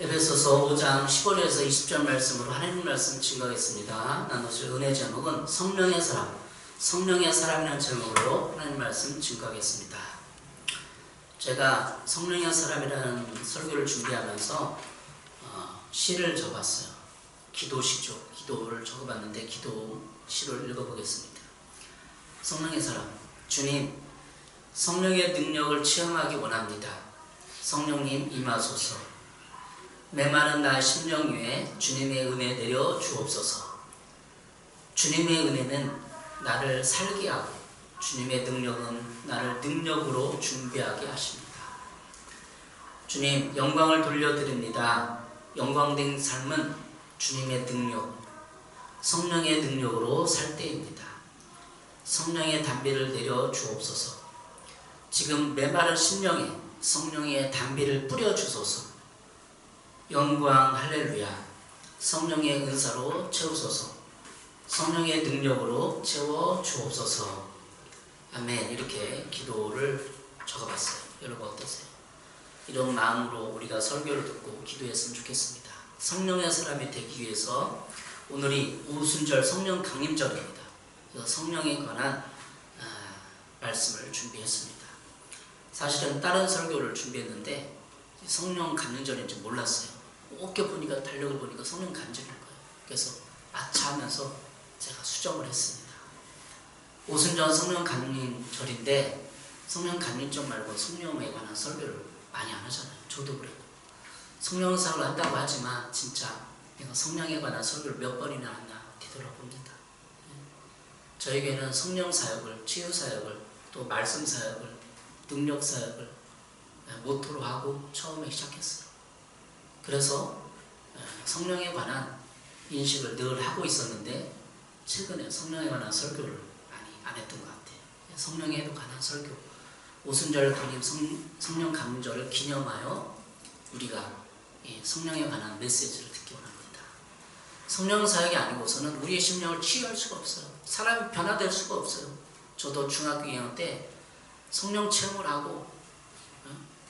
에베소서 5장 15절에서 20절 말씀으로 하나님 말씀 증거하겠습니다. 나누실 은혜 제목은 성령의 사람, 성령의 사람이라는 제목으로 하나님 말씀 증거하겠습니다. 제가 성령의 사람이라는 설교를 준비하면서 시를 적었어요. 기도시죠. 기도를 적어봤는데 기도시를 읽어보겠습니다. 성령의 사람, 주님, 성령의 능력을 체험하기 원합니다. 성령님 임하소서. 메마른 나 심령 위에 주님의 은혜 내려 주옵소서. 주님의 은혜는 나를 살게 하고 주님의 능력은 나를 능력으로 준비하게 하십니다. 주님, 영광을 돌려드립니다. 영광된 삶은 주님의 능력, 성령의 능력으로 살 때입니다. 성령의 담비를 내려 주옵소서. 지금 메마른 심령에 성령의 담비를 뿌려 주소서. 영광 할렐루야. 성령의 은사로 채우소서. 성령의 능력으로 채워 주옵소서. 아멘. 이렇게 기도를 적어봤어요. 여러분 어떠세요? 이런 마음으로 우리가 설교를 듣고 기도했으면 좋겠습니다. 성령의 사람이 되기 위해서 오늘이 오순절 성령 강림절입니다. 그래서 성령에 관한 말씀을 준비했습니다. 사실은 다른 설교를 준비했는데 성령 강림절인지 몰랐어요. 어깨 보니까 달력을 보니까 성령 간절일 거예요. 그래서 아차 하면서 제가 수정을 했습니다. 오순절 성령 강림절인데 성령 강림절 말고 성령에 관한 설교를 많이 안 하잖아요. 저도 그래요. 성령 사역을 한다고 하지만 진짜 내가 성령에 관한 설교를 몇 번이나 하나 되돌아봅니다. 저에게는 성령 사역을, 치유 사역을, 또 말씀 사역을, 능력 사역을 모토로 하고 처음에 시작했어요. 그래서 성령에 관한 인식을 늘 하고 있었는데 최근에 성령에 관한 설교를 많이 안 했던 것 같아요. 성령에 관한 설교, 오순절 강림 성령 강림절을 기념하여 우리가 성령에 관한 메시지를 듣기 원합니다. 성령 사역이 아니고서는 우리의 심령을 치유할 수가 없어요. 사람이 변화될 수가 없어요. 저도 중학교 2학년 때 성령 체험을 하고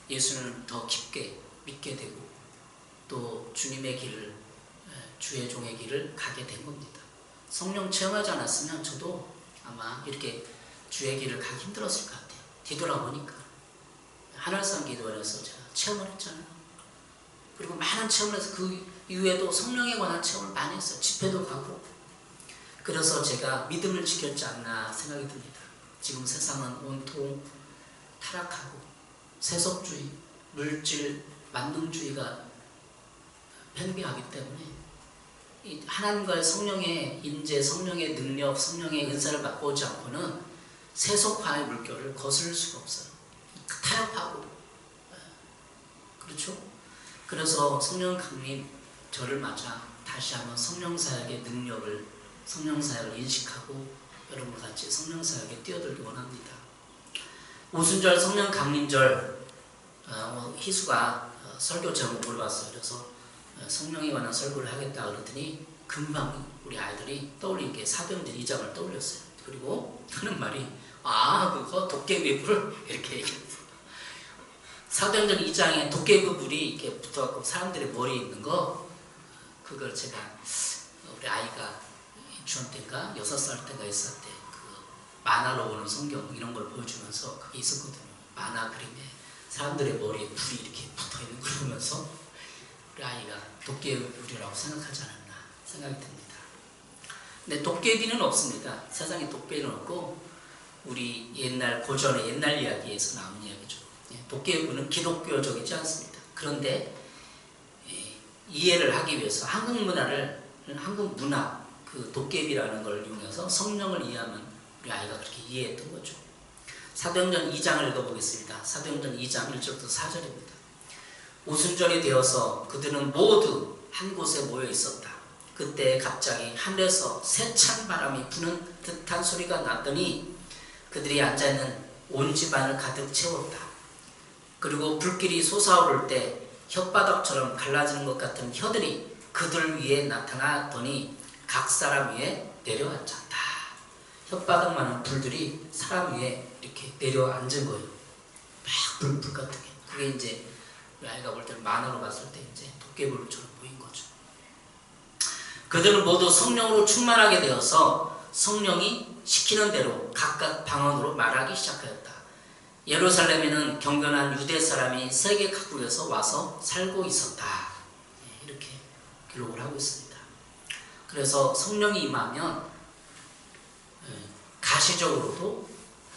예수를 더 깊게 믿게 되고 또 주님의 길을, 주의 종의 길을 가게 된 겁니다. 성령 체험하지 않았으면 저도 아마 이렇게 주의 길을 가기 힘들었을 것 같아요. 뒤돌아보니까 하늘산 기도원에서 제가 체험을 했잖아요. 그리고 많은 체험을 해서 그 이후에도 성령에 관한 체험을 많이 했어요. 집회도 가고. 그래서 제가 믿음을 지켰지 않나 생각이 듭니다. 지금 세상은 온통 타락하고 세속주의, 물질, 만능주의가 팽배하기 때문에 이 하나님과의 성령의 인재, 성령의 능력, 성령의 은사를 받고 오지 않고는 세속화의 물결을 거스를 수가 없어요. 타협하고. 그렇죠? 그래서 성령 강림 절을 맞아 다시 한번 성령 사역의 능력을, 성령 사역을 인식하고 여러분과 같이 성령 사역에 뛰어들기 원합니다. 오순절 성령 강림절 희수가 설교 제목 물어봤어요. 그래서 성령에 관한 설교를 하겠다 그랬더니 금방 우리 아이들이 떠올린 게 사도행전 2장을 떠올렸어요. 그리고 하는 말이 그거 도깨비 불 이렇게 얘기했어요. 사도행전 2장에 도깨비 불이 이렇게 붙어갖고 사람들의 머리에 있는 거, 그걸 제가 우리 아이가 유치원 때인가 6살 때가 있을 때 그 만화로 보는 성경 이런 걸 보여주면서 그게 있었거든요. 만화 그림에 사람들의 머리에 불이 이렇게 붙어있는 걸 보면서 우리 아이가 도깨비라고 생각하지 않았나 생각이 듭니다. 근데 도깨비는 없습니다. 세상에 도깨비는 없고 우리 옛날 고전의 옛날 이야기에서 나온 이야기죠. 도깨비는 기독교적이지 않습니다. 그런데 이해를 하기 위해서 한국 문화 그 도깨비라는 걸 이용해서 성령을 이해하면 우리 아이가 그렇게 이해했던 거죠. 사도행전 2장을 읽어보겠습니다. 사도행전 2장 1절부터 4절입니다. 오순절이 되어서 그들은 모두 한 곳에 모여 있었다. 그때 갑자기 하늘에서 세찬 바람이 부는 듯한 소리가 났더니 그들이 앉아있는 온 집안을 가득 채웠다. 그리고 불길이 솟아오를 때 혓바닥처럼 갈라지는 것 같은 혀들이 그들 위에 나타나더니 각 사람 위에 내려앉았다. 혓바닥만한 불들이 사람 위에 이렇게 내려앉은 거예요. 막 불 같은 게. 그게 이제 우리 아이가 볼 때는 만화로 봤을 때 이제 도깨비처럼 보인 거죠. 그들은 모두 성령으로 충만하게 되어서 성령이 시키는 대로 각각 방언으로 말하기 시작하였다. 예루살렘에는 경건한 유대 사람이 세계 각국에서 와서 살고 있었다. 이렇게 기록을 하고 있습니다. 그래서 성령이 임하면 가시적으로도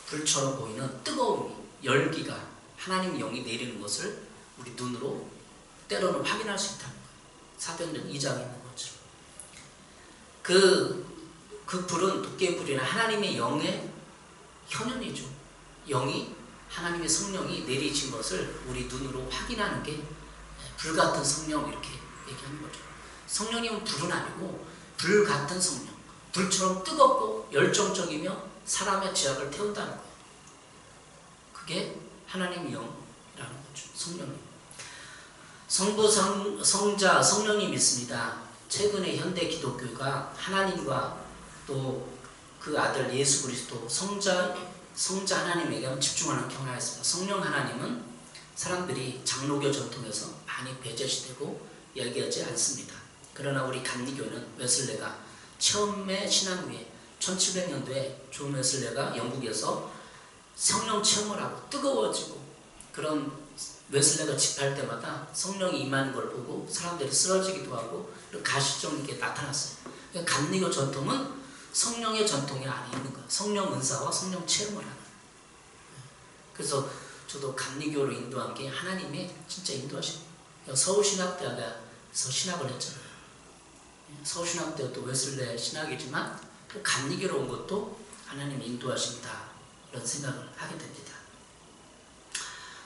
불처럼 보이는 뜨거움이, 열기가 하나님의 영이 내리는 것을 우리 눈으로 때로는 확인할 수 있다는 거예요. 사도행전 2장에 있는 것처럼. 그 불은 도깨비불이나 하나님의 영의 현현이죠. 영이, 하나님의 성령이 내리신 것을 우리 눈으로 확인하는 게 불같은 성령, 이렇게 얘기하는 거죠. 성령님은 불은 아니고 불같은 성령, 불처럼 뜨겁고 열정적이며 사람의 죄악을 태운다는 거예요. 그게 하나님의 영이라는 거죠. 성령님. 성부, 성자, 성령이 믿습니다. 최근에 현대 기독교가 하나님과 또 그 아들 예수 그리스도 성자 하나님에게 집중하는 경향이 있습니다. 성령 하나님은 사람들이 장로교 전통에서 많이 배제시되고 얘기하지 않습니다. 그러나 우리 감리교는 웨슬레가 처음에 신앙 후에 1700년도에 존 웨슬레가 영국에서 성령 체험을 하고 뜨거워지고, 그런 웨슬레가 집회할 때마다 성령이 임하는 걸 보고 사람들이 쓰러지기도 하고 가시적으로 이렇게 나타났어요. 그러니까 감리교 전통은 성령의 전통이 안에 있는 거예요. 성령 은사와 성령 체험을 하는 거예요. 그래서 저도 감리교로 인도한 게 하나님의 진짜 인도하신 거예요. 서울신학대학에서 신학을 했잖아요. 서울신학대도 웨슬레 신학이지만 또 감리교로 온 것도 하나님의 인도하신다, 이런 생각을 하게 됩니다.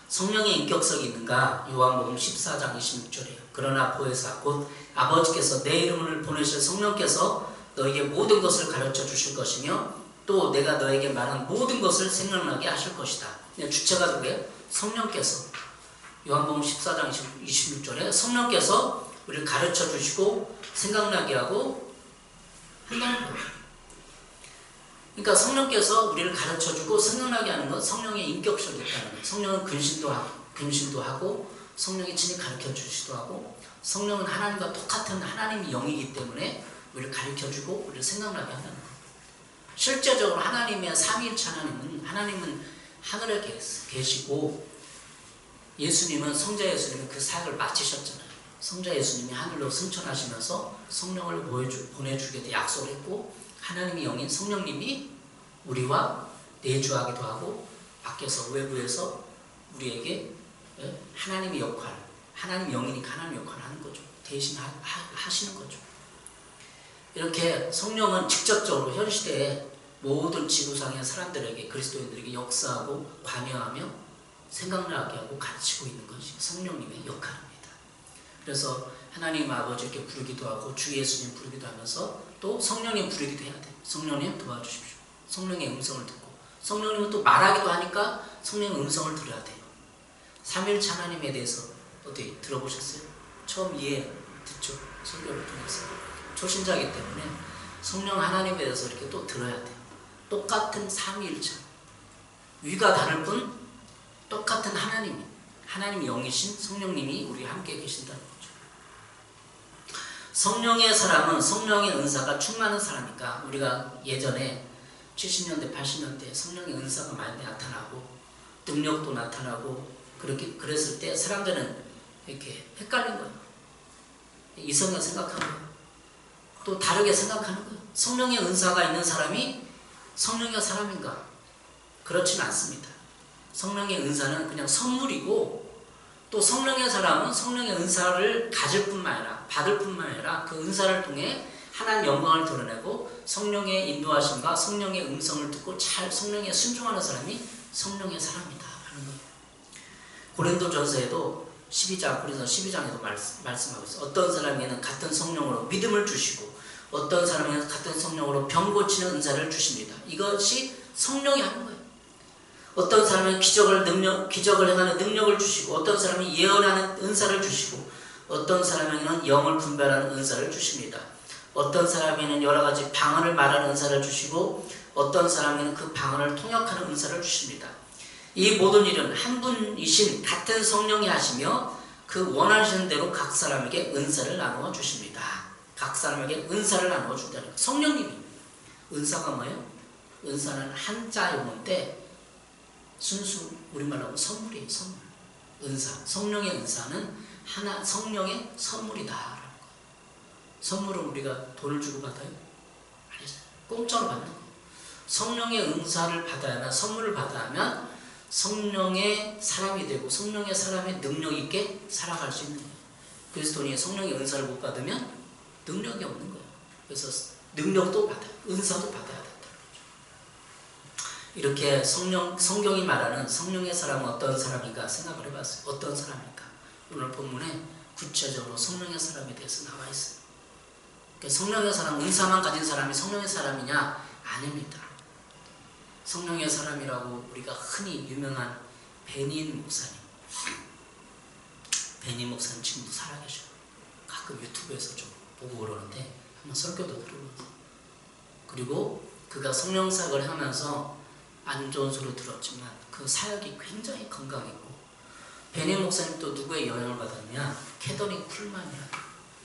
성령의 인격성이 있는가? 요한복음 14장 26절이에요. 그러나 보혜사 곧 아버지께서 내 이름을 보내실 성령께서 너에게 모든 것을 가르쳐 주실 것이며 또 내가 너에게 말한 모든 것을 생각나게 하실 것이다. 주체가 누구예요? 성령께서. 요한복음 14장 26절에 성령께서 우리를 가르쳐 주시고 생각나게 하고 한다는 거예요. 그러니까 성령께서 우리를 가르쳐 주고 생각나게 하는 건 성령의 인격성이 있다는 거예요. 성령은 근신도 하고 성령이 친히 가르쳐 주시기도 하고, 성령은 하나님과 똑같은 하나님의 영이기 때문에 우리를 가르쳐주고 우리를 생각나게 한다는 거예요. 실제적으로 하나님의 삼위일체 하나님은 하늘에 계시고, 예수님은 성자 예수님은 그 사역을 마치셨잖아요. 성자 예수님이 하늘로 승천하시면서 성령을 보내주게 돼 약속을 했고, 하나님의 영인 성령님이 우리와 내주하기도 하고 밖에서 외부에서 우리에게 하나님의 역할, 하나님 영이니까 하나님의 역할을 하는 거죠. 대신 하시는 거죠. 이렇게 성령은 직접적으로 현 시대에 모든 지구상의 사람들에게, 그리스도인들에게 역사하고 관여하며 생각나게 하고 가르치고 있는 것이 성령님의 역할입니다. 그래서 하나님 아버지께 부르기도 하고 주 예수님 부르기도 하면서 또 성령님 부르기도 해야 돼요. 성령님 도와주십시오. 성령의 음성을 듣고, 성령님은 또 말하기도 하니까 성령의 음성을 들어야 돼요. 삼위일체 하나님에 대해서 어떻게 들어보셨어요? 처음 이해 듣죠? 설교를 통해서. 초신자이기 때문에 성령 하나님에 대해서 이렇게 또 들어야 돼요. 똑같은 삼위일체, 위가 다를 뿐 똑같은 하나님 영이신 성령님이 우리와 함께 계신다는 거죠. 성령의 사람은 성령의 은사가 충만한 사람이니까, 우리가 예전에 70년대 80년대 성령의 은사가 많이 나타나고 능력도 나타나고 그랬을 때 사람들은 이렇게 헷갈린 거예요. 이성을 생각하는 거예요. 또 다르게 생각하는 거예요. 성령의 은사가 있는 사람이 성령의 사람인가? 그렇지는 않습니다. 성령의 은사는 그냥 선물이고, 또 성령의 사람은 성령의 은사를 가질 뿐만 아니라 받을 뿐만 아니라 그 은사를 통해 하나님 영광을 드러내고 성령의 인도하심과 성령의 음성을 듣고 잘 성령에 순종하는 사람이 성령의 사람이다 하는 거예요. 고린도전서에도 12장에도 말씀하고 있어요. 어떤 사람에게는 같은 성령으로 믿음을 주시고 어떤 사람에게는 같은 성령으로 병 고치는 은사를 주십니다. 이것이 성령이 하는 거예요. 어떤 사람은 기적을 행하는 능력을 주시고, 어떤 사람은 예언하는 은사를 주시고, 어떤 사람에게는 영을 분별하는 은사를 주십니다. 어떤 사람에게는 여러 가지 방언을 말하는 은사를 주시고, 어떤 사람에게는 그 방언을 통역하는 은사를 주십니다. 이 모든 일은 한 분이신 같은 성령이 하시며 그 원하시는 대로 각 사람에게 은사를 나누어 주십니다. 각 사람에게 은사를 나누어 준다는 거예요. 성령님이. 은사가 뭐예요? 은사는 한자 용어인데 순수 우리말로 선물이에요. 선물. 은사. 성령의 은사는 하나 성령의 선물이다. 선물은 우리가 돈을 주고 받아요? 아니죠. 공짜로 받는 거예요. 성령의 은사를 받아야 하면, 선물을 받아야 하면 성령의 사람이 되고 성령의 사람의 능력 있게 살아갈 수 있는 거예요. 그리스도인이 성령의 은사를 못 받으면 능력이 없는 거예요. 그래서 능력도 받아요. 은사도 받아야 된다는 거죠. 이렇게 성경이 말하는 성령의 사람은 어떤 사람인가 생각을 해봤어요. 어떤 사람일까? 오늘 본문에 구체적으로 성령의 사람에 대해서 나와 있어요. 그러니까 성령의 사람, 은사만 가진 사람이 성령의 사람이냐? 아닙니다. 성령의 사람이라고 우리가 흔히 유명한 베닌 목사님. 베닌 목사님 지금도 살아계셔요. 가끔 유튜브에서 좀 보고 그러는데 한번 설교도 들어보세요. 그리고 그가 성령 사역을 하면서 안 좋은 소리 들었지만 그 사역이 굉장히 건강했고, 베닌 목사님 또 누구의 영향을 받았냐? 캐더린 쿨만이라는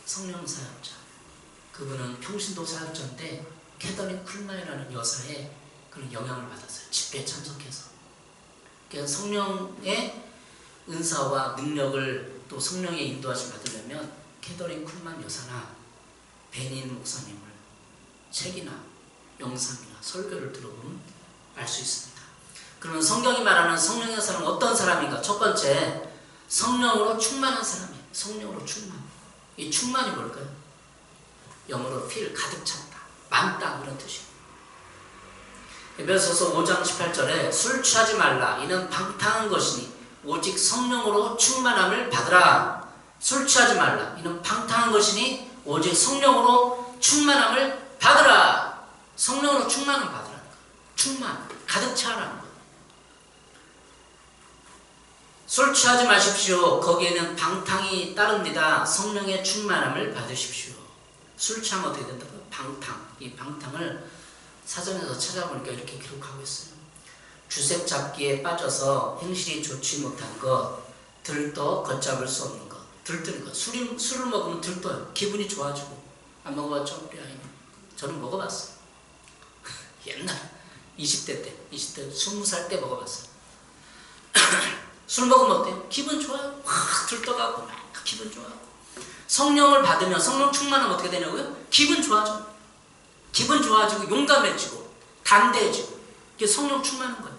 성령 사역자. 그분은 평신도 사역자인데 캐더린 쿨만이라는 여사의 그런 영향을 받았어요. 집회에 참석해서. 그래서 성령의 은사와 능력을 또 성령의 인도하심 받으려면 캐더린 쿨만 여사나 베닌 목사님을 책이나 영상이나 설교를 들어보면 알 수 있습니다. 그러면 성경이 말하는 성령의 사람은 어떤 사람인가? 첫 번째, 성령으로 충만한 사람이에요. 성령으로 충만. 이 충만이 뭘까요? 영어로 fill, 가득 찼다, 많다, 이런 뜻이에요. 에베소서 5장 18절에 술 취하지 말라. 이는 방탕한 것이니 오직 성령으로 충만함을 받으라. 술 취하지 말라. 이는 방탕한 것이니 오직 성령으로 충만함을 받으라. 성령으로 충만함을 받으라는 거예요. 충만, 가득 차라는 거예요. 술 취하지 마십시오. 거기에는 방탕이 따릅니다. 성령의 충만함을 받으십시오. 술 취하면 어떻게 된다고요? 방탕. 이 방탕을 사전에서 찾아보니까 이렇게 기록하고 있어요. 주색 잡기에 빠져서 행실이 좋지 못한 것, 들떠 걷잡을 수 없는 것. 들뜨는 것. 술을 먹으면 들떠요. 기분이 좋아지고. 안 먹어봤죠? 우리 아이는. 저는 먹어봤어요. 옛날 20대 때, 20살 때 먹어봤어요. 술 먹으면 어때요? 기분 좋아요. 확 들떠가고 막 기분 좋아요. 성령을 받으면, 성령 충만하면 어떻게 되냐고요? 기분 좋아져. 기분 좋아지고 용감해지고 담대해지고. 이게 성령 충만한 거예요.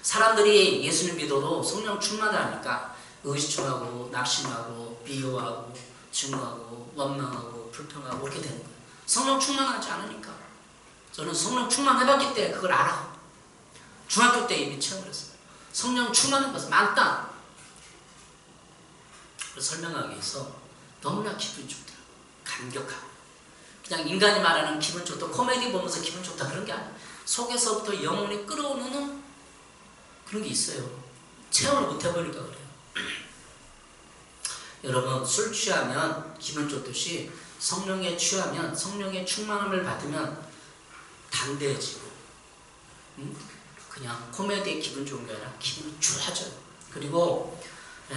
사람들이 예수님 믿어도 성령 충만하니까 의심하고 낙심하고 비교하고 증오하고 원망하고 불평하고 이렇게 되는 거예요. 성령 충만하지 않으니까. 저는 성령 충만해봤기 때문에 그걸 알아. 중학교 때 이미 체험을 했어요. 성령 충만한 것은 많다. 설명하기 위해서 너무나 기분이 좋더라고요. 감격하고. 그냥 인간이 말하는 기분 좋다, 코미디 보면서 기분 좋다, 그런 게 아니에요. 속에서부터 영혼이 끌어오는 그런 게 있어요. 체험을 못 해보니까 그래요. 여러분, 술 취하면 기분 좋듯이 성령에 취하면, 성령의 충만함을 받으면 담대해지고, 그냥 코미디에 기분 좋은 게 아니라 기분이 좋아져요. 그리고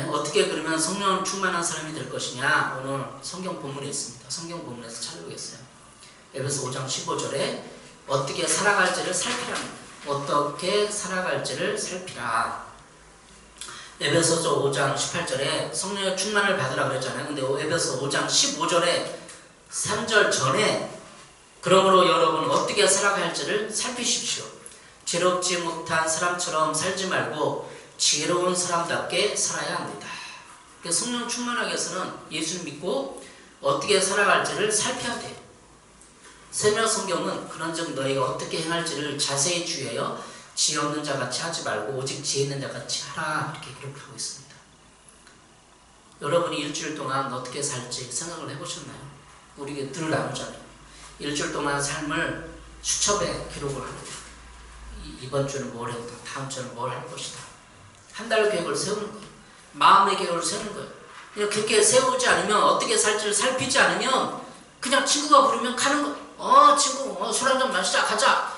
어떻게 그러면 성령 충만한 사람이 될 것이냐? 오늘 성경 본문에 있습니다. 성경 본문에서 찾아보겠어요. 에베소 5장 15절에 어떻게 살아갈지를 살피랍니다. 어떻게 살아갈지를 살피라. 에베소서 5장 18절에 성령의 충만을 받으라 그랬잖아요. 근데 에베소 5장 15절에 3절 전에 그러므로 여러분 어떻게 살아갈지를 살피십시오. 죄롭지 못한 사람처럼 살지 말고 지혜로운 사람답게 살아야 합니다. 성령 충만하기 위해서는 예수를 믿고 어떻게 살아갈지를 살펴야 돼요. 세명 성경은 그런즉 너희가 어떻게 행할지를 자세히 주의하여 지혜 없는 자같이 하지 말고 오직 지혜 있는 자같이 하라, 이렇게 기록하고 있습니다. 여러분이 일주일 동안 어떻게 살지 생각을 해보셨나요? 우리가 늘 나누잖아요. 일주일 동안 삶을 수첩에 기록을 합니다. 이번 주는 뭘 했다, 다음 주는 뭘 할 것이다. 한 달 계획을 세우는 거예요. 마음의 계획을 세우는 거예요. 그렇게 세우지 않으면, 어떻게 살지를 살피지 않으면 그냥 친구가 부르면 가는 거예요. 친구, 술 한잔 마시자, 가자.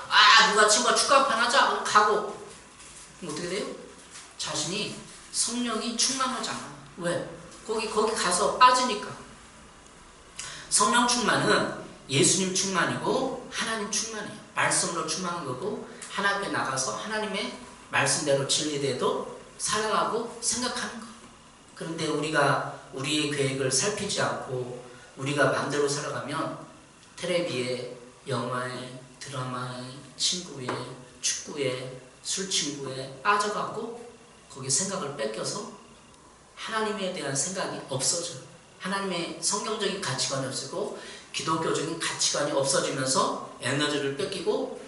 누가 친구가 축구 한판 하자, 가고. 그럼 어떻게 돼요? 자신이 성령이 충만하잖아. 왜? 거기 가서 빠지니까. 성령 충만은 예수님 충만이고 하나님 충만이에요. 말씀으로 충만한 거고 하나님 앞에 나가서 하나님의 말씀대로 진리대로 살아가고 생각하는 거. 그런데 우리가 우리의 계획을 살피지 않고 우리가 마음대로 살아가면 텔레비에, 영화에, 드라마에, 친구에, 축구에, 술친구에 빠져가고 거기 생각을 뺏겨서 하나님에 대한 생각이 없어져요. 하나님의 성경적인 가치관이 없어지고 기독교적인 가치관이 없어지면서 에너지를 뺏기고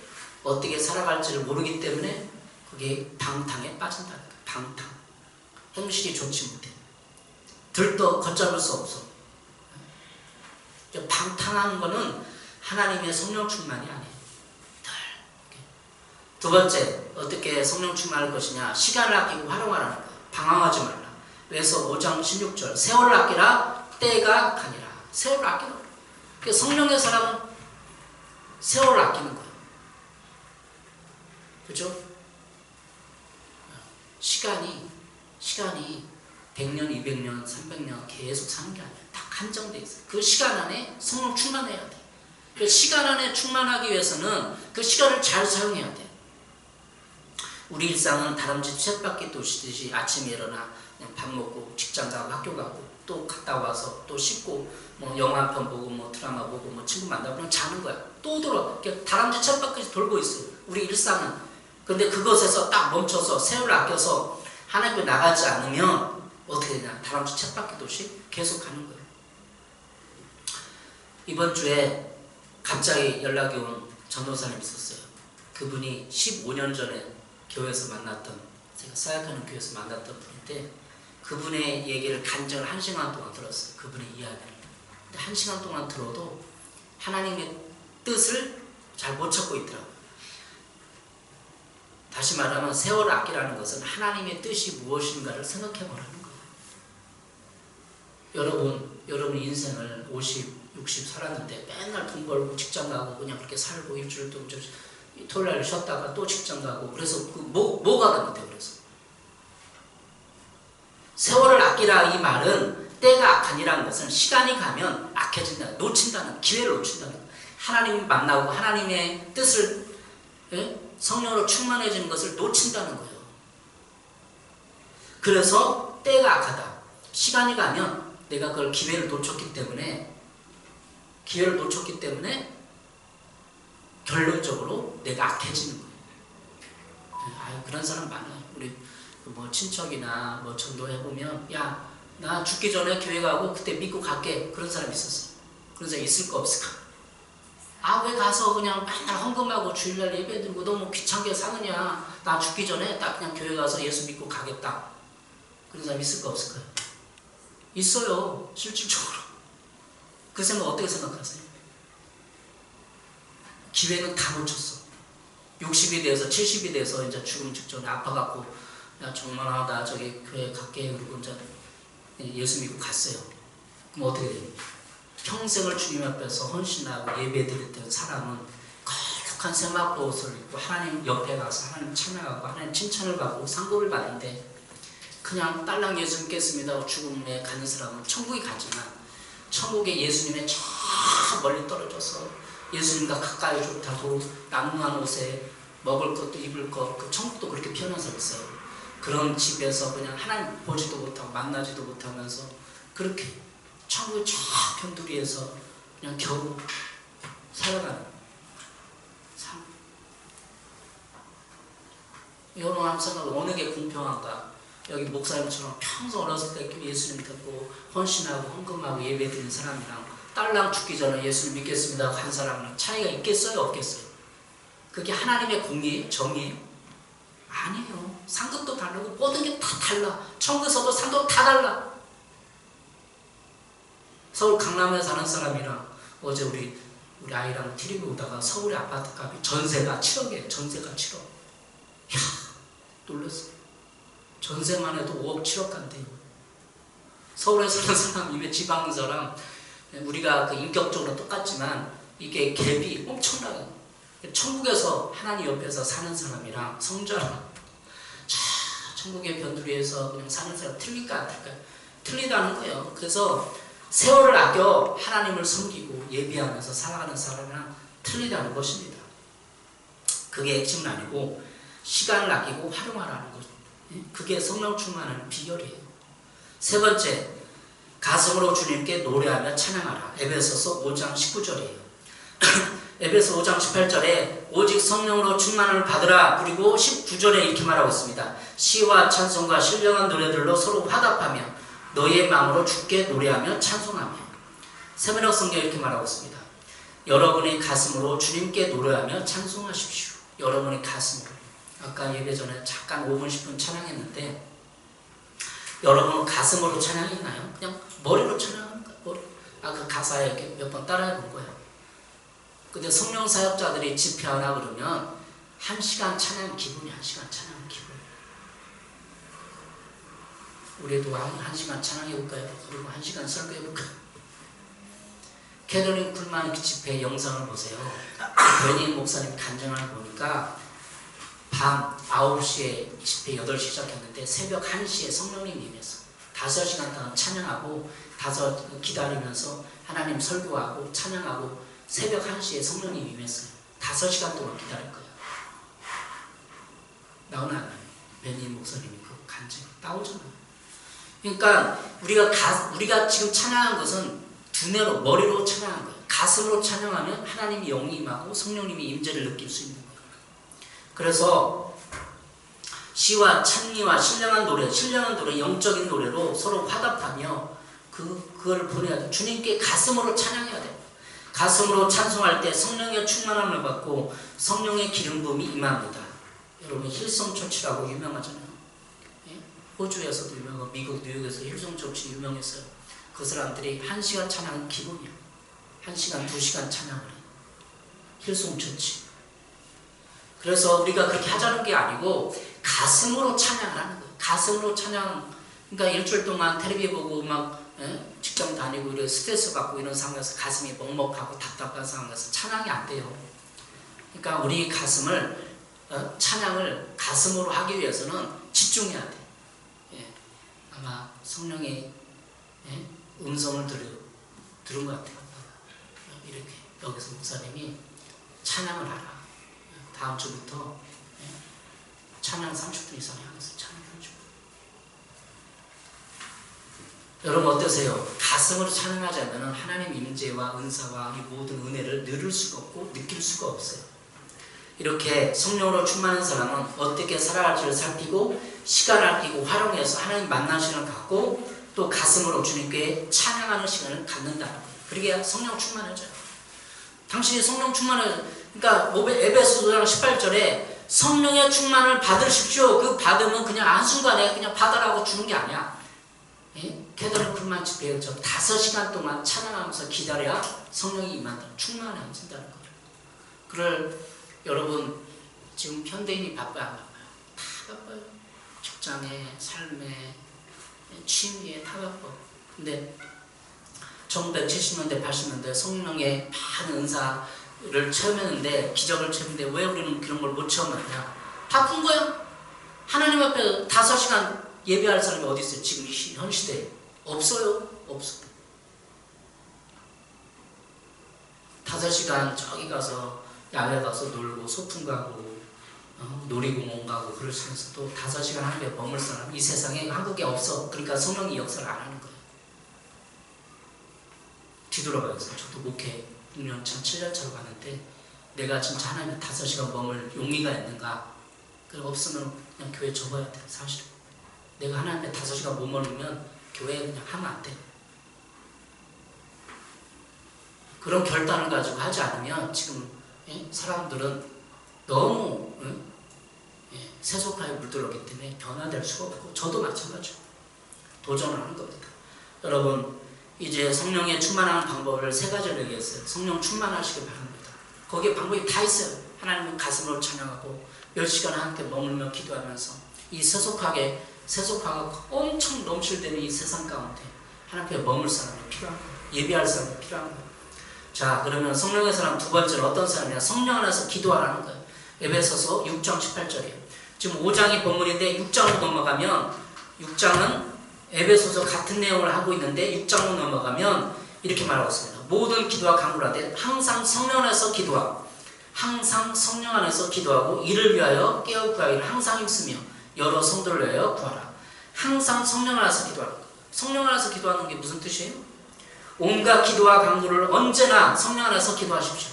어떻게 살아갈지를 모르기 때문에 그게 방탕에 빠진다는 거예요. 방탕. 행실이 좋지 못해. 들떠 걷잡을 수 없어. 방탕한 거는 하나님의 성령 충만이 아니에요. 두 번째, 어떻게 성령 충만할 것이냐? 시간을 아끼고 활용하라는 거예요. 방황하지 말라. 그래서 5장 16절 세월을 아끼라 때가 가니라. 세월을 아끼라. 성령의 사람은 세월을 아끼는 거예요. 그죠? 시간이 100년, 200년, 300년 계속 사는 게 아니에요. 딱 한정돼 있어요. 그 시간 안에 성령 충만해야 돼. 그 시간 안에 충만하기 위해서는 그 시간을 잘 사용해야 돼. 우리 일상은 다람쥐 쳇바퀴 도시듯이 아침에 일어나 그냥 밥 먹고 직장 가고 학교 가고 또 갔다 와서 또 씻고 뭐 영화 한 편 보고 뭐 드라마 보고 뭐 친구 만나고 그냥 자는 거야. 또 돌아. 다람쥐 쳇바퀴 돌고 있어요. 우리 일상은. 근데 그것에서 딱 멈춰서 세월을 아껴서 하나님 앞에 나가지 않으면 어떻게 되냐? 다람쥐 쳇바퀴 도시 계속 가는 거예요. 이번 주에 갑자기 연락이 온 전도사님이 있었어요. 그분이 15년 전에 교회에서 만났던, 제가 사역하는 교회에서 만났던 분인데 그분의 얘기를 간증을 1시간 동안 들었어요. 그분의 이야기를. 근데 1시간 동안 들어도 하나님의 뜻을 잘 못 찾고 있더라고요. 다시 말하면 세월을 아끼라는 것은 하나님의 뜻이 무엇인가를 생각해 보라는 거예요. 여러분 인생을 50, 60 살았는데 맨날 돈 벌고 직장 가고 그냥 그렇게 살고 일주일 동안 토요일 날 쉬었다가 또 직장 가고 그래서 뭐가 잘못돼요? 그래서 세월을 아끼라 이 말은 때가 악하니라는 것은 시간이 가면 악해진다, 놓친다는, 기회를 놓친다는, 하나님을 만나고 하나님의 뜻을 성령으로 충만해지는 것을 놓친다는 거예요. 그래서 때가 악하다. 시간이 가면 내가 그걸 기회를 놓쳤기 때문에 결론적으로 내가 악해지는 거예요. 그런 사람 많아요. 우리 뭐 친척이나 뭐 전도해보면 야, 나 죽기 전에 교회 가고 그때 믿고 갈게. 그런 사람 있었어요. 그런 사람 있을까 없을까? 왜 가서 그냥 맨날 헌금하고 주일날 예배 드리고 너무 귀찮게 사느냐. 나 죽기 전에 딱 그냥 교회 가서 예수 믿고 가겠다. 그런 사람 있을까 없을까요? 있어요. 실질적으로. 그 생각 어떻게 생각하세요? 기회는 다 놓쳤어. 60이 돼서 70이 돼서 이제 죽음 직전에 아파갖고 야 정말 나 저기 교회 갈게 그러고 이제 예수 믿고 갔어요. 그럼 어떻게 돼요? 평생을 주님 앞에서 헌신하고 예배 드렸던 사람은 거룩한 세마포 옷을 입고 하나님 옆에 가서 하나님 찬양하고 하나님 칭찬을 받고 상급을 받는데 그냥 딸랑 예수 믿겠습니다 죽음에 가는 사람은 천국에 가지만 천국에 예수님의 저 멀리 떨어져서 예수님과 가까이 좋다고 낭만 옷에 먹을 것도 입을 것, 그 천국도 그렇게 표현한 사람 있어요. 그런 집에서 그냥 하나님 보지도 못하고 만나지도 못하면서 그렇게 천국의 저 편두리에서 그냥 겨우 살아가는 삶. 여러분 한번 생각해 어느 게 공평한가? 여기 목사님처럼 평소 어렸을 때 예수님 듣고 헌신하고 헌금하고 예배드리는 사람이랑 딸랑 죽기 전에 예수님 믿겠습니다 한 사람은 차이가 있겠어요? 없겠어요? 그게 하나님의 공의예요? 정의예요? 아니에요. 상급도 다르고 모든 게 다 달라. 천국에서도 상급 다 달라. 서울 강남에 사는 사람이랑 어제 우리 아이랑 TV에 오다가 서울의 아파트 값이 전세가 7억이에요. 전세가 7억. 이야, 놀랐어. 전세만 해도 5억 7억 간대요. 서울에 사는 사람, 이외 지방 사람, 우리가 그 인격적으로 똑같지만 이게 갭이 엄청나요. 천국에서 하나님 옆에서 사는 사람이랑 성전은 저 천국의 변두리에서 그냥 사는 사람 틀릴까 안 틀릴까? 틀리다는 거예요. 그래서 세월을 아껴 하나님을 섬기고 예비하면서 살아가는 사람이랑 틀리다는 것입니다. 그게 핵심은 아니고 시간을 아끼고 활용하라는 거죠. 그게 성령 충만하는 비결이에요. 세 번째, 가슴으로 주님께 노래하며 찬양하라. 에베소서 5장 19절이에요. 에베소 5장 18절에 오직 성령으로 충만을 받으라. 그리고 19절에 이렇게 말하고 있습니다. 시와 찬송과 신령한 노래들로 서로 화답하며 너희의 마음으로 주께 노래하며 찬송하며. 세번역 성경에 이렇게 말하고 있습니다. 여러분의 가슴으로 주님께 노래하며 찬송하십시오. 여러분의 가슴으로. 아까 예배 전에 잠깐 5분 10분 찬양했는데 여러분 가슴으로 찬양했나요? 그냥 머리로 찬양합니까? 그 가사에 이렇게 몇 번 따라해 본 거예요. 근데 성령 사역자들이 집회하나 그러면 1시간 찬양 기분이 1시간 찬양 기분. 우리도 1시간 찬양해볼까요? 그리고 1시간 설교해볼까요? 캐더린 쿨만 집회 영상을 보세요. 베니 목사님 간증을 보니까 밤 9시에 집회 8시 시작했는데 새벽 1시에 성령님 임해서 5시간 동안 찬양하고 기다리면서 하나님 설교하고 찬양하고 새벽 1시에 성령님 임했어요. 5시간 동안 기다릴 거예요. 나오나 안 나요? 베니 목사님이 그 간증 나오잖아요. 그러니까 우리가 지금 찬양한 것은 두뇌로 머리로 찬양한 거예요. 가슴으로 찬양하면 하나님이 영이 임하고 성령님이 임재를 느낄 수 있는 거예요. 그래서 시와 찬미와 신령한 노래, 영적인 노래로 서로 화답하며 그걸 보내야 돼. 주님께 가슴으로 찬양해야 돼. 가슴으로 찬송할 때 성령의 충만함을 받고 성령의 기름 부음이 임합니다. 여러분 힐송 처치라고 유명하잖아요. 예? 호주에서도 유명하고 미국 뉴욕에서 힐송 처치 유명했어요. 그 사람들이 1시간 찬양 기분이야. 1시간, 2시간 찬양을 해. 힐송 처치. 그래서 우리가 그렇게 하자는 게 아니고 가슴으로 찬양을 하는 거예요. 가슴으로 찬양. 그러니까 일주일 동안 텔레비 보고 막 직장 다니고 이런 스트레스 받고 이런 상황에서 가슴이 먹먹하고 답답한 상황에서 찬양이 안 돼요. 그러니까 우리 가슴을 찬양을 가슴으로 하기 위해서는 집중해야 돼. 예. 아마 성령의 음성을 들은 것 같아요. 이렇게 여기서 목사님이 찬양을 하라. 다음 주부터 찬양 30분 이상 하면서 찬양해줘. 여러분 어떠세요? 가슴으로 찬양하자면 하나님 임재와 은사와 이 모든 은혜를 누릴 수가 없고 느낄 수가 없어요. 이렇게 성령으로 충만한 사람은 어떻게 살아갈지를 살피고 시간을 아끼고 활용해서 하나님 만나는 시간을 갖고 또 가슴으로 주님께 찬양하는 시간을 갖는다는 거예요. 그러게 성령 충만해져요. 당신이 성령 충만을 그러니까 에베소 5장 18절에 성령의 충만을 받으십시오. 그 받으면 그냥 한순간에 그냥 받으라고 주는 게 아니야. 캐더린 쿨만 집회에 5시간 동안 찬양하면서 기다려야 성령이 임한다. 충만해진다는 거예요. 그걸 여러분 지금 현대인이 바빠요? 안 바빠요? 다 바빠요. 직장에, 삶에, 취미에 다 바빠. 근데 1970년대, 80년대 성령의 많은 은사를 체험했는데 기적을 체험했는데 왜 우리는 그런 걸 못 체험하냐? 바쁜 거야. 하나님 앞에 5시간 예배할 사람이 어디 있어요? 지금 현 시대에 없어요. 없어. 5시간 저기 가서 야외 가서 놀고 소풍 가고 놀이공원 가고 그럴 수 있어서 또 5시간 하나님에 머물 사람 이 세상에 한국에 없어. 그러니까 성령이 역사를 안 하는 거예요. 뒤돌아봐요. 저도 목회 6년 차, 7년 차로 가는데 내가 진짜 하나님의 5시간 머물 용의가 있는가? 그럼 없으면 그냥 교회 접어야 돼. 사실은 내가 하나님의 5시간 못 머물면 교회에 그냥 하면 안 돼. 그런 결단을 가지고 하지 않으면 지금 사람들은 너무 세속화에 물들었기 때문에 변화될 수가 없고 저도 마찬가지로 도전을 하는 겁니다. 여러분 이제 성령의 충만한 방법을 3가지를 얘기했어요. 성령 충만하시길 바랍니다. 거기에 방법이 다 있어요. 하나님은 가슴으로 찬양하고 10시간 함께 머물며 기도하면서 이 세속화가 엄청 넘실대는 이 세상 가운데 하나님께 머물 사람이 필요한 거예요. 예배할 사람이 필요한 거예요. 자, 그러면 성령의 사람 두 번째는 어떤 사람이냐? 성령 안에서 기도하라는 거예요. 에베소서 6장 18절이에요. 지금 5장이 본문인데 6장으로 넘어가면 6장은 에베소서 같은 내용을 하고 있는데 6장으로 넘어가면 이렇게 말하고 있습니다. 모든 기도와 간구를 하되 항상 성령 안에서 기도하고 항상 성령 안에서 기도하고 이를 위하여 깨어 구하기를 항상 힘쓰며 여러 성도를 위하여 구하라. 항상 성령 안에서 기도하라. 성령 안에서 기도하는 게 무슨 뜻이에요? 온갖 기도와 간구를 언제나 성령 안에서 기도하십시오.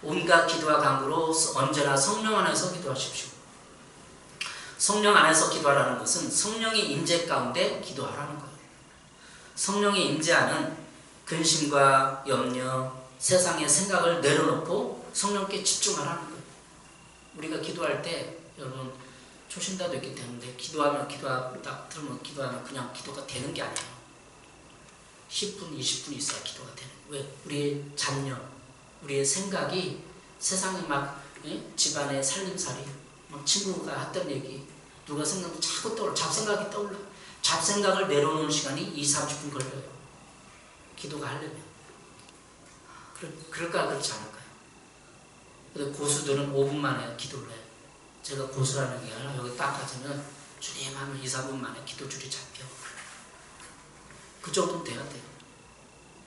온갖 기도와 간구로 언제나 성령 안에서 기도하십시오. 성령 안에서 기도하라는 것은 성령의 임재 가운데 기도하라는 거예요. 성령의 임재하는 근심과 염려, 세상의 생각을 내려놓고 성령께 집중하라는 거예요. 우리가 기도할 때 여러분 초신자도 있기 때문에 기도하면 딱 들으면 기도하면 그냥 기도가 되는 게 아니에요. 10분, 20분 있어야 기도가 되는 거예요. 왜? 우리의 잡념, 우리의 생각이 세상에 막 집안의 살림살이 막 친구가 했던 얘기 누가 생각하면 자꾸 떠올라. 잡생각이 떠올라. 잡생각을 내려놓는 시간이 20-30분 걸려요. 기도가 하려면. 그럴까 그렇지 않을까요? 근데 고수들은 5분 만에 기도를 해요. 제가 고수라는 게 아니라 여기 딱 가자면 주님 하면 2-3분 만에 기도줄이 잡혀. 그 정도는 돼야 돼요.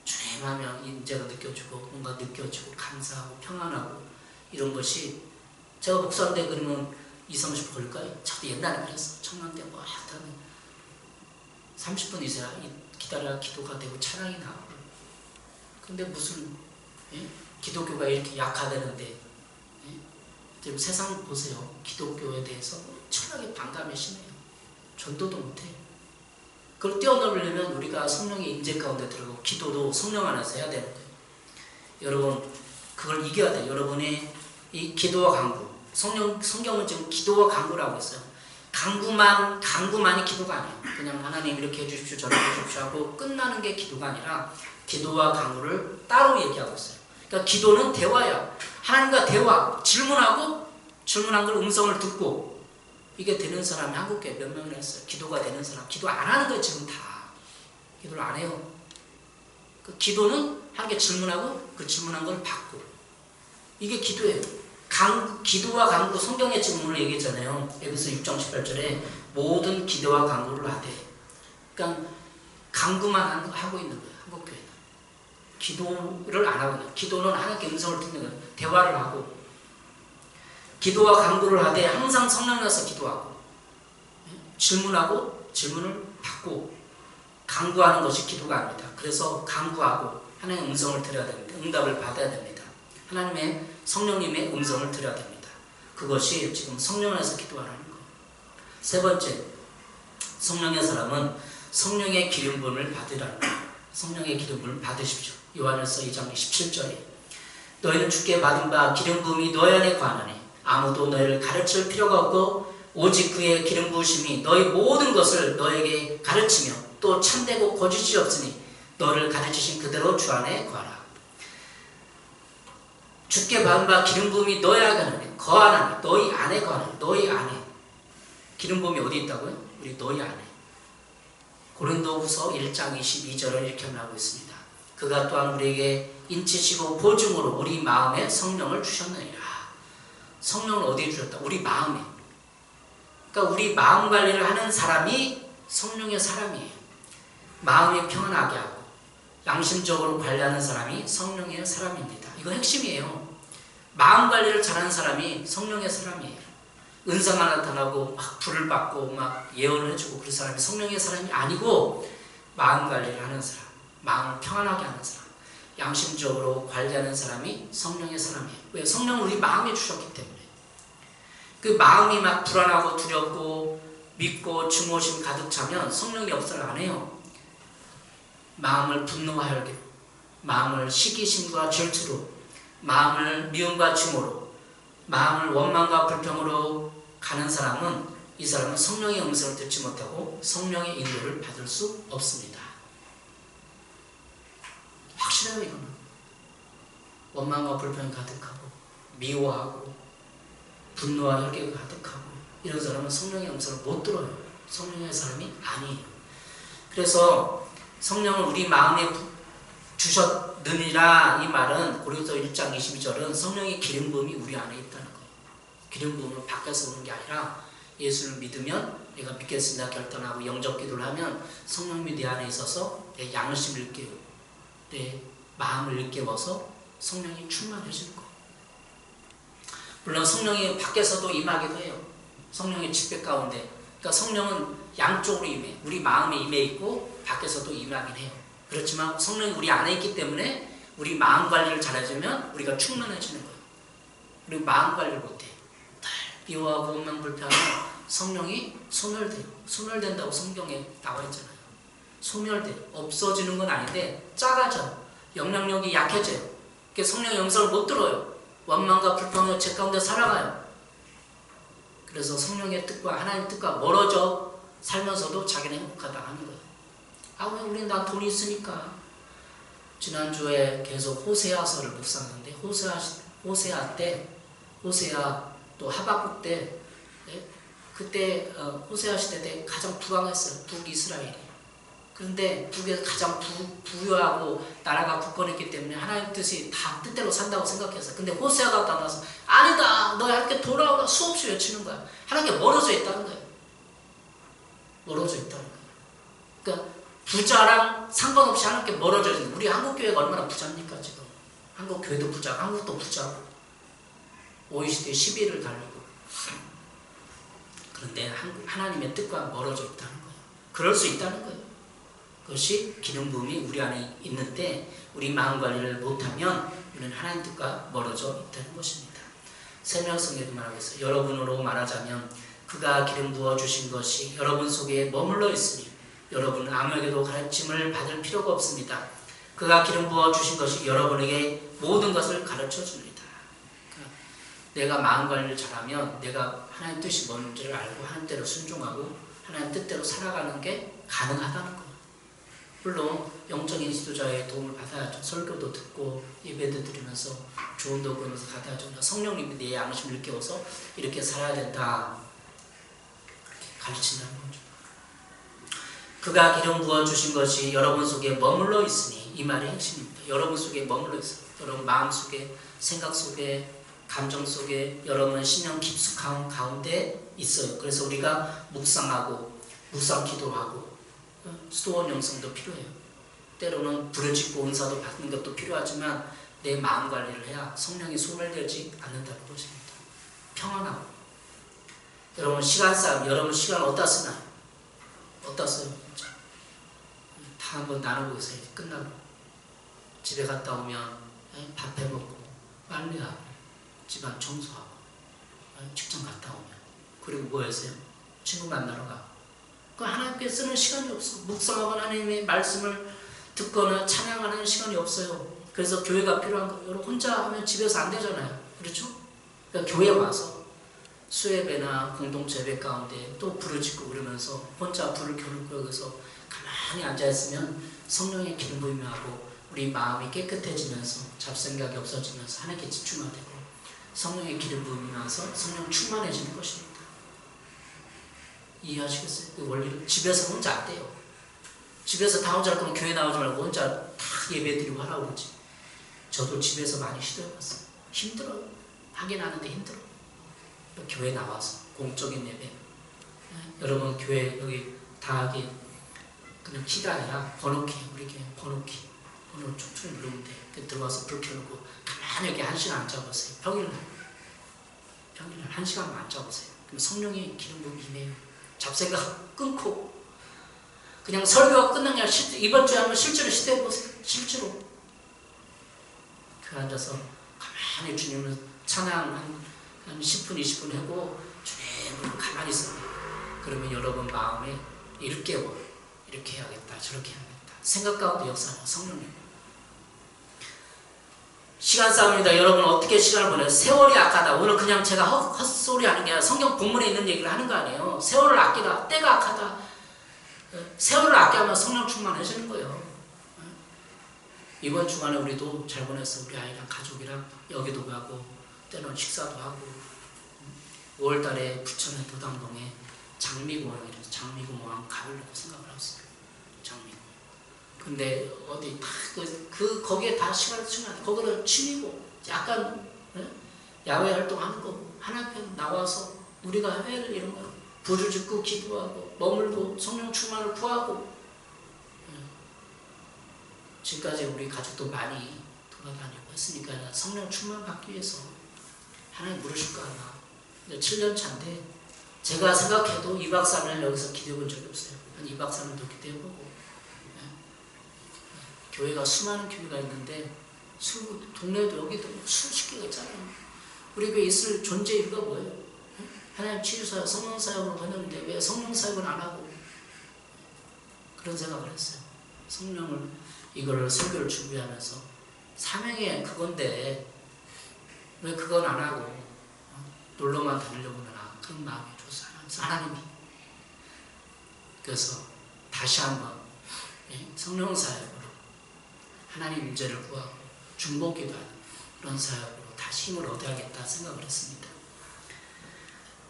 주님 하면 임재가 느껴지고 뭔가 느껴지고 감사하고 평안하고 이런 것이 제가 목사인데 그러면 20-30분 걸릴까요? 저도 옛날에 그랬어. 청년때 뭐 하여튼 30분 있어야 기다려야 기도가 되고 찬양이 나오고. 근데 무슨 기독교가 이렇게 약화되는데 지금 세상 보세요. 기독교에 대해서 철학의 반감이 심해요. 전도도 못해요. 그걸 뛰어넘으려면 우리가 성령의 임재 가운데 들어가고 기도도 성령 안에서 해야 되는 거예요. 여러분 그걸 이겨야 돼요. 여러분의 이 기도와 간구 성경은 지금 기도와 간구라고 했어요. 간구만이 기도가 아니에요. 그냥 하나님 이렇게 해주십시오 저렇게 해주십시오 하고 끝나는 게 기도가 아니라 기도와 간구를 따로 얘기하고 있어요. 그러니까 기도는 대화야. 하나님과 대화, 질문하고 질문한 걸 음성을 듣고 이게 되는 사람이 한국교회 몇 명이나 했어요. 기도가 되는 사람. 기도 안 하는 거예요 지금 다. 기도를 안 해요. 그 기도는 하나님께 질문하고 그 질문한 걸 받고 이게 기도예요. 기도와 간구 성경의 질문을 얘기했잖아요. 에베소 6장 18절에 모든 기도와 간구를 하되 그러니까 간구만 하고 있는 거예요. 한국교회는. 기도를 안 하고 있는 기도는 하나님께 음성을 듣는 거예요. 대화를 하고 기도와 간구를 하되 항상 성령 안에서 기도하고 질문하고 질문을 받고 간구하는 것이 기도가 아닙니다. 그래서 간구하고 하나님의 음성을 들어야 됩니다. 응답을 받아야 됩니다. 하나님의 성령님의 음성을 들어야 됩니다. 그것이 지금 성령 안에서 기도하라는 거예요. 세 번째, 성령의 사람은 성령의 기름 부음을 받으라는 거예요. 성령의 기름 부음을 받으십시오. 요한일서 2장 17절에 너희는 주께 받은 바 기름 부음이 너희 안에 거하나니 아무도 너희를 가르칠 필요가 없고 오직 그의 기름 부으심이 너희 모든 것을 너에게 가르치며 또 참되고 거짓이 없으니 너를 가르치신 그대로 주 안에 거하라. 주께 받은 바 기름 부음이 너희 안에 거하나니 너희 안에 거하나니 너희 안에 기름 부음이 어디 있다고요? 우리 너희 안에. 고린도후서 1장 22절을 이렇게 말하고 있습니다. 그가 또한 우리에게 인치시고 보증으로 우리 마음에 성령을 주셨느니라. 성령을 어디에 주셨다? 우리 마음에. 그러니까 우리 마음 관리를 하는 사람이 성령의 사람이에요. 마음이 평안하게 하고 양심적으로 관리하는 사람이 성령의 사람입니다. 이거 핵심이에요. 마음 관리를 잘하는 사람이 성령의 사람이에요. 은사가 나타나고 막 불을 받고 막 예언을 해주고 그런 사람이 성령의 사람이 아니고 마음 관리를 하는 사람, 마음을 평안하게 하는 사람, 양심적으로 관리하는 사람이 성령의 사람이에요. 왜? 성령을 우리 마음에 주셨기 때문에. 그 마음이 막 불안하고 두렵고 믿고 증오심 가득 차면 성령이 역사를 안 해요. 마음을 분노와 혈기로, 마음을 시기심과 질투로, 마음을 미움과 증오로, 마음을 원망과 불평으로 가는 사람은 이 사람은 성령의 음성을 듣지 못하고 성령의 인도를 받을 수 없습니다. 확실해요. 이거는 원망과 불평이 가득하고 미워하고 분노와 혈기가 가득하고 이런 사람은 성령의 음성을 못 들어요. 성령의 사람이 아니에요. 그래서 성령을 우리 마음에 주셨느니라 이 말은 고린도서 1장 22절은 성령의 기름 부음이 우리 안에 있다는 거예요. 기름 부음은 밖에서 오는 게 아니라 예수를 믿으면 내가 믿겠습니다 결단하고 영접 기도를 하면 성령님이 내 안에 있어서 내 양심을 일깨우고 내 마음을 일깨워서 성령이 충만해지는 거예요. 물론 성령이 밖에서도 임하기도 해요. 성령의 집회 가운데. 그러니까 성령은 양쪽으로 임해. 우리 마음에 임해 있고 밖에서도 임하긴 해요. 그렇지만 성령이 우리 안에 있기 때문에 우리 마음 관리를 잘해주면 우리가 충만해지는 거예요. 우리 마음 관리를 못해. 미워하고 원망불평하면 성령이 소멸돼요. 소멸된다고 성경에 나와 있잖아요. 소멸돼요. 없어지는 건 아닌데 작아져요. 영향력이 약해져요. 그래서 성령의 음성을 못 들어요. 원망과 불평의 제 가운데 살아가요. 그래서 성령의 뜻과 하나님의 뜻과 멀어져 살면서도 자기는 행복하다 하는 거예요. 아, 왜 우리는 난 돈이 있으니까. 지난주에 계속 호세아서를 묵상했는데 호세아 또 하박국 때 그때 호세아 시대 때 가장 부강했어요. 북이스라엘이. 그런데 북에서 가장 부유하고 나라가 굳건했기 때문에 하나님 뜻이 다 뜻대로 산다고 생각했어요. 근데 호세아가 나와서 아니다, 너 하나님께 돌아오라 수없이 외치는 거야. 하나님께 멀어져 있다는 거예요. 멀어져 있다는 거예요. 그러니까 부자랑 상관없이 하나님께 멀어져 있는. 우리 한국교회가 얼마나 부자입니까 지금. 한국교회도 부자, 한국도 부자고 OECD 10위를 달리고. 그런데 하나님의 뜻과 멀어져 있다는 거예요. 그럴 수 있다는 거예요. 그것이 기름 부음이 우리 안에 있는데 우리 마음 관리를 못하면 우리는 하나님 뜻과 멀어져 있다는 것입니다. 새명성에도 말하고 있어요. 여러분으로 말하자면 그가 기름 부어주신 것이 여러분 속에 머물러 있으니 여러분은 아무에게도 가르침을 받을 필요가 없습니다. 그가 기름 부어주신 것이 여러분에게 모든 것을 가르쳐 줍니다. 그러니까 내가 마음 관리를 잘하면 내가 하나님 뜻이 뭔지를 알고 하나님 대로 순종하고 하나님 뜻대로 살아가는 게 가능하다는 거예요. 물론 영적인 지도자의 도움을 받아야죠. 설교도 듣고 예배도 드리면서 좋은 도구면서 받아야죠. 성령님이 내 양심을 일깨워서 이렇게 살아야 된다 가르친다는 거죠. 그가 기름 부어주신 것이 여러분 속에 머물러 있으니 이 말이 핵심입니다. 여러분 속에 머물러 있어요. 여러분 마음 속에 생각 속에 감정 속에 여러분 신령 깊숙한 가운데 있어요. 그래서 우리가 묵상하고 묵상 기도하고 수도원 영성도 필요해요. 때로는 부르짖고 은사도 받는 것도 필요하지만 내 마음 관리를 해야 성령이 소멸되지 않는다는 것입니다. 평안하고. 여러분 시간 싸움, 여러분 시간 어디다 쓰나요? 어디다 써요? 다 한번 나누고 있어요. 끝나고 집에 갔다 오면 밥 해먹고 빨래하고 집안 청소하고 직장 갔다 오면 그리고 뭐 했어요? 친구 만나러 가고. 하나님께 쓰는 시간이 없어. 묵상하고 하나님의 말씀을 듣거나 찬양하는 시간이 없어요. 그래서 교회가 필요한 거예요. 여러분 혼자 하면 집에서 안 되잖아요. 그렇죠? 그러니까 교회 와서 수예배나 공동체 예배 가운데 또 부르짖고 그러면서 혼자 불을 켜놓고 여기서 가만히 앉아있으면 성령의 기름 부음이 하고 우리 마음이 깨끗해지면서 잡생각이 없어지면서 하나님께 집중하게 되고 성령의 기름 부음이 나서 성령 충만해지는 것입니다. 이해하시겠어요? 그 원리를. 집에서 혼자 안 돼요. 집에서 다 혼자 할 거면 교회 나오지 말고 혼자 다 예배 드리고 하라고 그러지. 저도 집에서 많이 시도해봤어요. 힘들어요. 하긴 하는데 힘들어요. 교회 나와서 공적인 예배. 여러분 교회 여기 다 하기 그냥 키가 아니라 번호키. 우리 교회 번호키. 번호 촉촉히 누르면 돼. 들어와서 불 켜놓고 가만히 여기 1시간 앉아보세요. 평일날 1시간만 앉아보세요. 그럼 성령의 기름 부음이 임해요. 잡생각 끊고 그냥 설교가 끝난 게 아니라 이번 주에 한번 실제로 시도해보세요. 실제로 그 앉아서 가만히 주님을 찬양 한 10분 20분 하고 주님을 가만히 있어요. 그러면 여러분 마음에 일깨워. 이렇게 해야겠다 저렇게 해야겠다 생각 가운데 역사는 성령님. 시간 싸움입니다. 여러분 어떻게 시간을 보내요? 세월이 악하다. 오늘 그냥 제가 헛소리 하는 게 아니라 성경 본문에 있는 얘기를 하는 거 아니에요. 세월을 아끼다. 때가 악하다. 세월을 아껴하면 성령 충만해지는 거예요. 이번 주간에 우리도 잘 보냈어. 우리 아이랑 가족이랑 여기도 가고 때로는 식사도 하고 5월달에 부천의 도당동에 장미공원이라서 장미공원 가보려고 생각을 하고 있어요. 장미공원. 근데 어디 다 거기에 다 시간을 쓰면 거기는 취미고 약간 야외 활동하는 거고 하나님 나와서 우리가 해외를 이런 거 부르짖고 기도하고 머물고 성령 충만을 구하고, 지금까지 우리 가족도 많이 돌아다니고 했으니까 성령 충만 받기 위해서 하나님 물으실 거 아마. 7년 차인데 제가 생각해도 2박 3일 여기서 기도해 본 적이 없어요. 한 2박 3일도 기도해보고, 교회가 수많은 교회가 있는데 동네도 여기도 수십 개가 있잖아요. 우리 교회 있을 존재 이유가 뭐예요? 하나님 치유사역, 성령사역으로 보냈는데 왜 성령사역은 안 하고? 그런 생각을 했어요. 성령을 이거를 설교를 준비하면서 사명이 그건데 왜 그건 안 하고 놀러만 다니려고 하나, 그런 마음이 줬어요. 하나님이. 그래서 다시 한번 성령 사역으로 하나님 임재를 구하고 중보기도하는 그런 사역으로 다시 힘을 얻어야겠다 생각을 했습니다.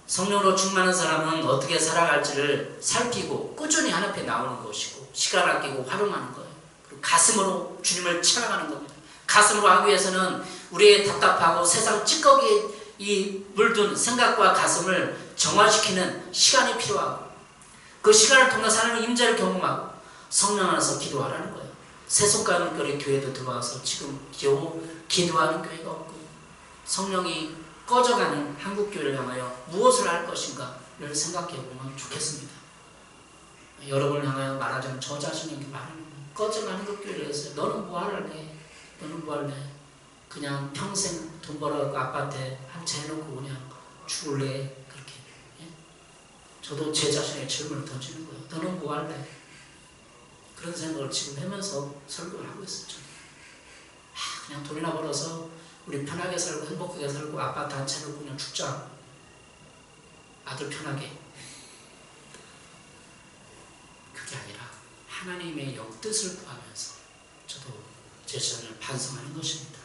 성령으로 충만한 사람은 어떻게 살아갈지를 살피고 꾸준히 하나님 앞에 나오는 것이고, 시간 아끼고 활용하는 거예요. 그리고 가슴으로 주님을 찬양하는 겁니다. 가슴으로 하기 위해서는 우리의 답답하고 세상 찌꺼기에 이 물든 생각과 가슴을 정화시키는 시간이 필요하고, 그 시간을 통해서 하나님의 임재를 경험하고 성령 안에서 기도하라는 거예요. 새송가는거리 교회도 들어와서 지금 겨우 기도하는 교회가 없고, 성령이 꺼져가는 한국교회를 향하여 무엇을 할 것인가를 생각해보면 좋겠습니다. 여러분을 향하여 말하자면 저 자신에게 말하는 거예요. 꺼져가는 그 교회를 해서 너는 뭐 할래? 너는 뭐 할래? 그냥 평생 돈 벌어갖고 아빠한테 한 채 해놓고 그냥 죽을래? 그렇게. 예? 저도 제 자신에게 질문을 던지는 거예요. 너는 뭐 할래? 그런 생각을 지금 하면서 설교를 하고 있어요. 그냥 돈이나 벌어서 우리 편하게 살고 행복하게 살고 아빠한테 한 채 놓고 그냥 죽자. 아들 편하게. 그게 아니라 하나님의 영뜻을 구하면서 저도 제 자신을 반성하는 것입니다.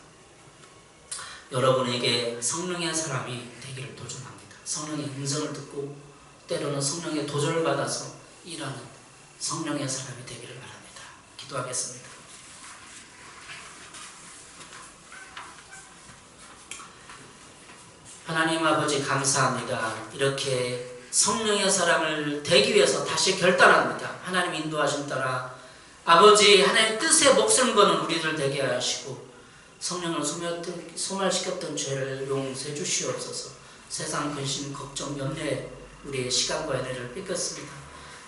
여러분에게 성령의 사람이 되기를 도전합니다. 성령의 음성을 듣고 때로는 성령의 도전을 받아서 일하는 성령의 사람이 되기를 바랍니다. 기도하겠습니다. 하나님 아버지 감사합니다. 이렇게 성령의 사람을 되기 위해서 다시 결단합니다. 하나님 인도하심 따라 아버지 하나님 뜻에 목숨 거는 우리들 되게 하시고, 성령을 소멸시켰던 죄를 용서해 주시옵소서. 세상 근심, 걱정, 염려에 우리의 시간과 에너지를 뺏겼습니다.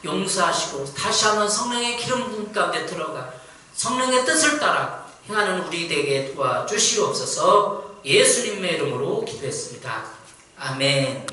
용서하시고 다시 한번 성령의 기름 부음 가운데 들어가 성령의 뜻을 따라 행하는 우리 되게 도와주시옵소서. 예수님의 이름으로 기도했습니다. 아멘.